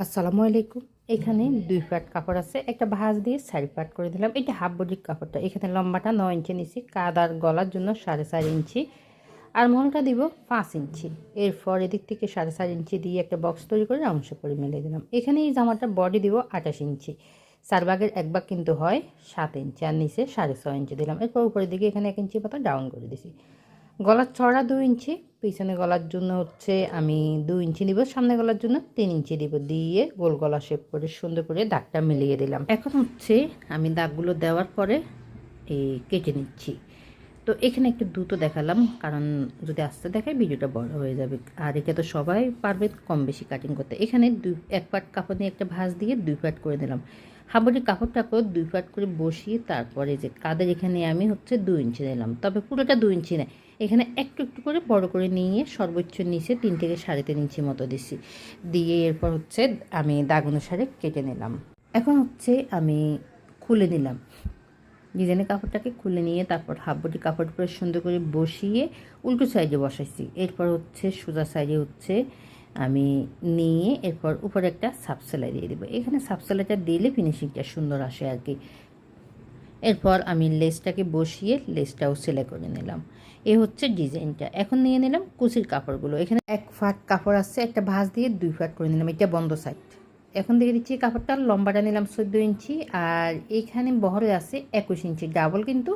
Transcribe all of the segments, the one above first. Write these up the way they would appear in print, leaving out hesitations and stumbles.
আসসালামু আলাইকুম। এখানে ২ পাট কাপড় আছে। একটা ভাঁজ দিয়ে ৪ পাট করে দিলাম। এটা হাফ বডির কাপড়টা। এখানে লম্বাটা ৯ ইঞ্চি নিছি। কাঁধ গলার জন্য ৪.৫ ইঞ্চি। আর মহলটা দিব ৫ ইঞ্চি। এরপর এদিক থেকে ৪.৫ ইঞ্চি দিয়ে একটা বক্স তৈরি করে অংশ করে মিলিয়ে দিলাম। এখানে এই জামাটা বডি দিব ২৮ ইঞ্চি। ৪ ভাগের ১ ভাগ কিন্তু হয় ৭ ইঞ্চি আর নিচে ৬.৫ ইঞ্চি দিলাম। এরপর উপরের দিকে এখানে ১ ইঞ্চি মতো ডাউন করে দিছি। গলার চড়া ২ ইঞ্চি, পিছনে গলার জন্য হচ্ছে আমি ২ ইঞ্চি দিব, সামনে গলার জন্য ৩ ইঞ্চি দিব, দিয়ে গোল গলা শেপ করে সুন্দর করে দাগটা মিলিয়ে দিলাম। এখন হচ্ছে আমি দাগগুলো দেওয়ার পরে কেটে নিচ্ছি। তো এখানে একটু দ্রুত দেখালাম, কারণ যদি আস্তে দেখায় ভিডিওটা বড় হয়ে যাবে। আর একে তো সবাই পারবে কম বেশি কাটিং করতে। এখানে ১ পাট কাপড় নিয়ে একটা ভাঁজ দিয়ে ২ পাট করে দিলাম। হাবড়ি কাপড়টাকেও ২ পাট করে বসিয়ে তারপরে যে কাঁধের এখানে আমি হচ্ছে ২ ইঞ্চি দিলাম, তবে পুরোটা ২ ইঞ্চি নেয়। এখানে একটু একটু করে বড় করে নিয়ে সর্বোচ্চ নিচে ৩ থেকে ৩.৫ ইঞ্চি মতো দিছি, দিয়ে এরপর হচ্ছে আমি দাগ অনুসারে কেটে নিলাম। এখন হচ্ছে আমি খুলে নিলাম ডিজাইনের কাপড়টাকে, খুলে নিয়ে তারপর হাফ বডি কাপড় করে সুন্দর করে বসিয়ে উল্টো সাইডে বসাইছি। এরপর হচ্ছে সোজা সাইডে হচ্ছে আমি নিয়ে এরপর উপরে একটা সাব সেলাই দিয়ে দেবো। এখানে সাব সেলাইটা দিলে ফিনিশিংটা সুন্দর আসে আর কি। এরপর আমি লেসটাকে বসিয়ে লেসটাও সেলাই করে নিলাম। এ হচ্ছে ডিজাইনটা। এখন নিয়ে নিলাম কুচির কাপড়গুলো। এখানে ১ ফাট কাপড় আছে, একটা ভাঁজ দিয়ে ২ ফাট করে নিলাম, এটা বন্ধ সাইড। এখন দেখে দিচ্ছি কাপড়টা লম্বাটা নিলাম ১৪ ইঞ্চি, আর এইখানে বহরে আছে ২১ ইঞ্চি, ডাবল কিন্তু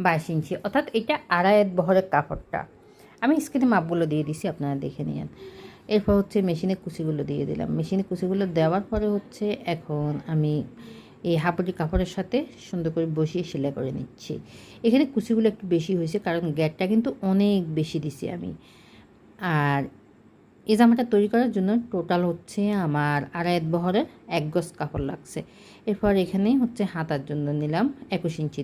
২২ ইঞ্চি, অর্থাৎ এটা আড়াই বহরের কাপড়টা। আমি স্ক্রিনে মাপগুলো দিয়ে দিছি, আপনারা দেখে নিন। এরপর হচ্ছে মেশিনে কুচিগুলো দিয়ে দিলাম। মেশিনে কুচিগুলো দেওয়ার পরে হচ্ছে এখন আমি এই হাফটি কাপড়ের সাথে সুন্দর করে বসিয়ে সেলাই করে নিচ্ছি। এখানে কুচিগুলো একটু বেশি হয়েছে, কারণ গ্যাপটা কিন্তু অনেক বেশি দিছি আমি। আর এই জামাটা তৈরি করার জন্য টোটাল হচ্ছে আমার আড়াই বহরের ১ গজ কাপড় লাগছে। এরপর এখানে হচ্ছে হাতার জন্য নিলাম ২১ ইঞ্চি,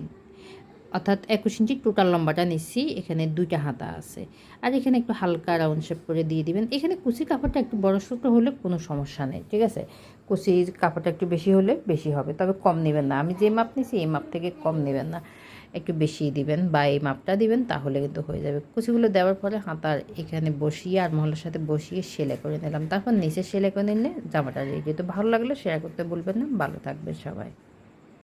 অর্থাৎ ২১ ইঞ্চি টোটাল লম্বাটা নিচ্ছি। এখানে ২টা হাতা আছে, আর এখানে একটু হালকা রাউন্ড শেপ করে দিয়ে দিবেন। এখানে কুচি কাপড়টা একটু বড় ছোটো হলে কোনো সমস্যা নেই, ঠিক আছে। কুচি কাপড়টা একটু বেশি হলে বেশি হবে, তবে কম নেবেন না। আমি যে মাপ নিছি এই মাপ থেকে কম নেবেন না, একটু বেশি দিবেন বা এই মাপটা দিবেন, তাহলে কিন্তু হয়ে যাবে। কুচিগুলো দেওয়ার পরে হাতার এখানে বসিয়ে আর মহলের সাথে বসিয়ে সেলাই করে নিলাম। তারপর নিচে সেলাই করে নিলে জামাটা রেডি। তো ভালো লাগলে শেয়ার করতে বলবেন না। ভালো থাকবেন সবাই।